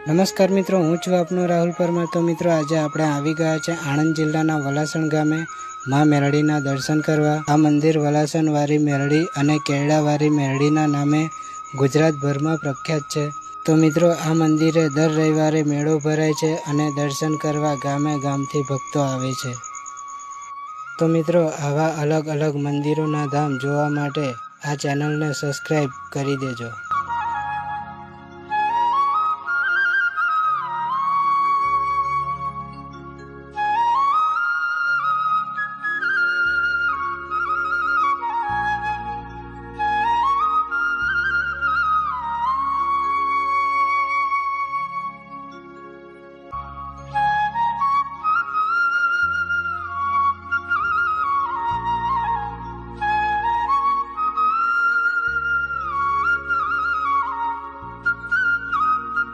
નમસ્કાર મિત્રો, હું છું આપનો રાહુલ પરમાર। તો મિત્રો આજે આપણે આવી ગયા છે આણંદ જિલ્લાના વલાસણ ગામે માં મેલડીના દર્શન કરવા। આ મંદિર વલાસણવારી મેલડી અને કેરડાવારી મેલડીના નામે ગુજરાતભરમાં પ્રખ્યાત છે। તો મિત્રો આ મંદિરે દર રવિવારે મેળો ભરાય છે અને દર્શન કરવા ગામે ગામથી ભક્તો આવે છે। તો મિત્રો આવા અલગ અલગ મંદિરોના ધામ જોવા માટે આ ચેનલને સબસ્ક્રાઈબ કરી દેજો।